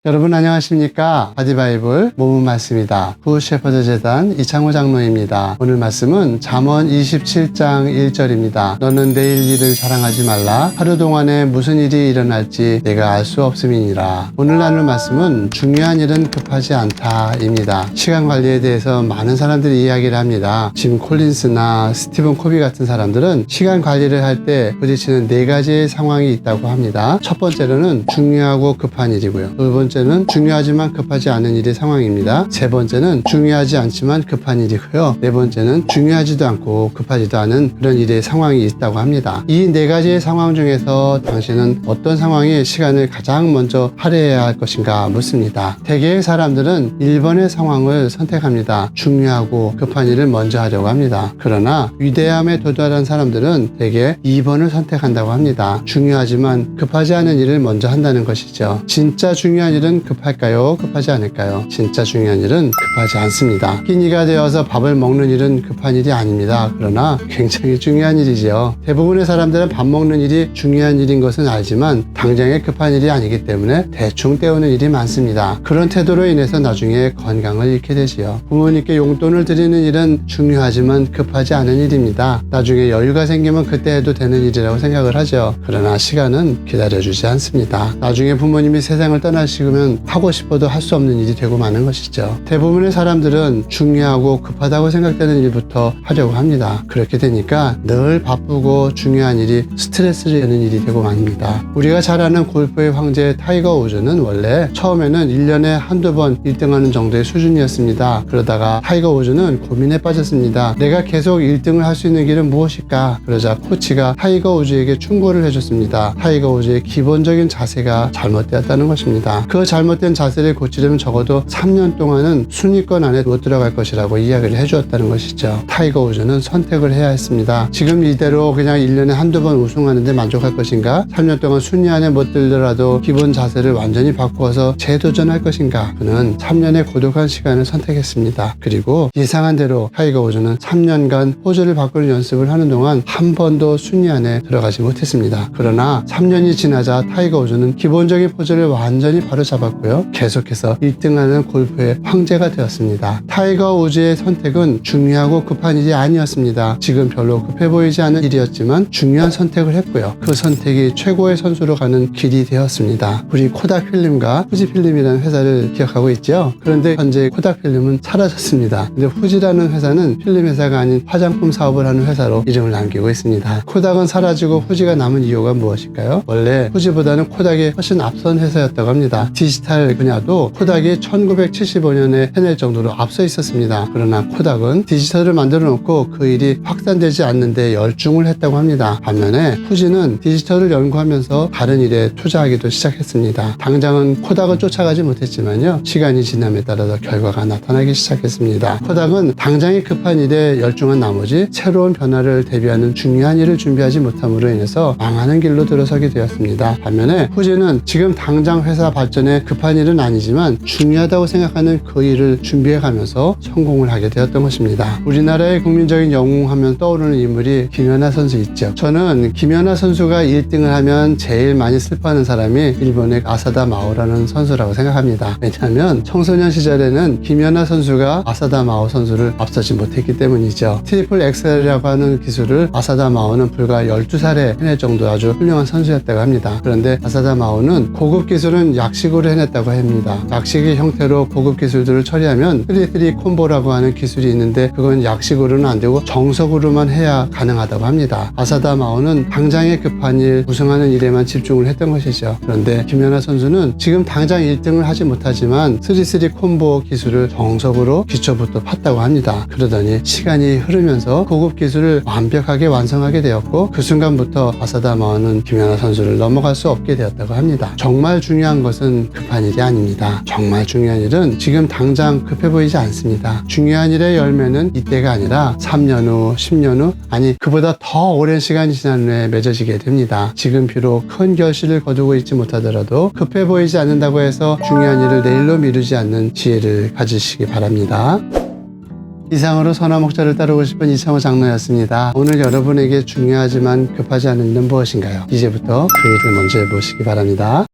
여러분 안녕하십니까? 바디바이블 모문 말씀이다. 구셰퍼드 재단 이창호 장로입니다. 오늘 말씀은 잠언 27장 1절입니다. 너는 내일 일을 자랑하지 말라. 하루 동안에 무슨 일이 일어날지 내가 알 수 없음이니라. 오늘 나눌 말씀은 중요한 일은 급하지 않다입니다. 시간 관리에 대해서 많은 사람들이 이야기를 합니다. 짐 콜린스나 스티븐 코비 같은 사람들은 시간 관리를 할 때 부딪히는 네 가지의 상황이 있다고 합니다. 첫 번째로는 중요하고 급한 일이고요. 두 번째는 중요하지만 급하지 않은 일의 상황입니다. 세 번째는 중요하지 않지만 급한 일이고요. 네 번째는 중요하지도 않고 급하지도 않은 그런 일의 상황이 있다고 합니다. 이 네 가지의 상황 중에서 당신은 어떤 상황에 시간을 가장 먼저 할애해야 할 것인가 묻습니다. 대개의 사람들은 1번의 상황을 선택합니다. 중요하고 급한 일을 먼저 하려고 합니다. 그러나 위대함에 도달한 사람들은 대개 2번을 선택한다고 합니다. 중요하지만 급하지 않은 일을 먼저 한다는 것이죠. 진짜 중요한 일은 급할까요? 급하지 않을까요? 진짜 중요한 일은 급하지 않습니다. 끼니가 되어서 밥을 먹는 일은 급한 일이 아닙니다. 그러나 굉장히 중요한 일이죠. 대부분의 사람들은 밥 먹는 일이 중요한 일인 것은 알지만 당장에 급한 일이 아니기 때문에 대충 때우는 일이 많습니다. 그런 태도로 인해서 나중에 건강을 잃게 되지요. 부모님께 용돈을 드리는 일은 중요하지만 급하지 않은 일입니다. 나중에 여유가 생기면 그때 해도 되는 일이라고 생각을 하죠. 그러나 시간은 기다려주지 않습니다. 나중에 부모님이 세상을 떠나시면 하고 싶어도 할 수 없는 일이 되고 마는 것이죠. 대부분의 사람들은 중요하고 급하다고 생각되는 일부터 하려고 합니다. 그렇게 되니까 늘 바쁘고 중요한 일이 스트레스를 내는 일이 되고 맙니다. 우리가 잘 아는 골프의 황제 타이거 우즈는 원래 처음에는 1년에 한두 번 1등하는 정도의 수준이었습니다. 그러다가 타이거 우즈는 고민에 빠졌습니다. 내가 계속 1등을 할 수 있는 길은 무엇일까? 그러자 코치가 타이거 우즈에게 충고를 해줬습니다. 타이거 우즈의 기본적인 자세가 잘못되었다는 것입니다. 그 잘못된 자세를 고치려면 적어도 3년 동안은 순위권 안에 못 들어갈 것이라고 이야기를 해주었다는 것이죠. 타이거 우즈는 선택을 해야 했습니다. 지금 이대로 그냥 1년에 한두 번 우승하는데 만족할 것인가? 3년 동안 순위 안에 못 들더라도 기본 자세를 완전히 바꾸어서 재도전할 것인가? 그는 3년의 고독한 시간을 선택했습니다. 그리고 예상한 대로 타이거 우즈는 3년간 포즈를 바꾸는 연습을 하는 동안 한 번도 순위 안에 들어가지 못했습니다. 그러나 3년이 지나자 타이거 우즈는 기본적인 포즈를 완전히 바로 잡았고요. 계속해서 1등하는 골프의 황제가 되었습니다. 타이거 우즈의 선택은 중요하고 급한 일이 아니었습니다. 지금 별로 급해 보이지 않은 일이었지만 중요한 선택을 했고요. 그 선택이 최고의 선수로 가는 길이 되었습니다. 우리 코닥 필름과 후지 필름이라는 회사를 기억하고 있죠. 그런데 현재 코닥 필름은 사라졌습니다. 근데 후지라는 회사는 필름 회사가 아닌 화장품 사업을 하는 회사로 이름을 남기고 있습니다. 코닥은 사라지고 후지가 남은 이유가 무엇일까요? 원래 후지보다는 코닥이 훨씬 앞선 회사였다고 합니다. 디지털 분야도 코닥이 1975년에 해낼 정도로 앞서 있었습니다. 그러나 코닥은 디지털을 만들어 놓고 그 일이 확산되지 않는데 열중을 했다고 합니다. 반면에 후지는 디지털을 연구하면서 다른 일에 투자하기도 시작했습니다. 당장은 코닥을 쫓아가지 못했지만요. 시간이 지남에 따라서 결과가 나타나기 시작했습니다. 코닥은 당장의 급한 일에 열중한 나머지 새로운 변화를 대비하는 중요한 일을 준비하지 못함으로 인해서 망하는 길로 들어서게 되었습니다. 반면에 후지는 지금 당장 회사 발전에 급한 일은 아니지만 중요하다고 생각하는 그 일을 준비해가면서 성공을 하게 되었던 것입니다. 우리나라의 국민적인 영웅하면 떠오르는 인물이 김연아 선수 있죠. 저는 김연아 선수가 1등을 하면 제일 많이 슬퍼하는 사람이 일본의 아사다 마오라는 선수라고 생각합니다. 왜냐하면 청소년 시절에는 김연아 선수가 아사다 마오 선수를 앞서지 못했기 때문이죠. 트리플 엑셀이라고 하는 기술을 아사다 마오는 불과 12살에 해낼 정도 아주 훌륭한 선수였다고 합니다. 그런데 아사다 마오는 고급 기술은 약식으로 해냈다고 합니다. 약식의 형태로 고급 기술들을 처리하면 3-3 콤보라고 하는 기술이 있는데 그건 약식으로는 안 되고 정석으로만 해야 가능하다고 합니다. 아사다 마오는 당장의 급한 일, 우승하는 일에만 집중을 했던 것이죠. 그런데 김연아 선수는 지금 당장 1등을 하지 못하지만 3-3 콤보 기술을 정석으로 기초부터 팠다고 합니다. 그러더니 시간이 흐르면서 고급 기술을 완벽하게 완성하게 되었고 그 순간부터 아사다 마오는 김연아 선수를 넘어갈 수 없게 되었다고 합니다. 정말 중요한 것은 급한 일이 아닙니다. 정말 중요한 일은 지금 당장 급해 보이지 않습니다. 중요한 일의 열매는 이때가 아니라 3년 후, 10년 후, 아니 그보다 더 오랜 시간이 지난 후에 맺어지게 됩니다. 지금 비록 큰 결실을 거두고 있지 못하더라도 급해 보이지 않는다고 해서 중요한 일을 내일로 미루지 않는 지혜를 가지시기 바랍니다. 이상으로 선화 목자를 따르고 싶은 이창호 장로였습니다. 오늘 여러분에게 중요하지만 급하지 않은 일은 무엇인가요? 이제부터 그 일을 먼저 해보시기 바랍니다.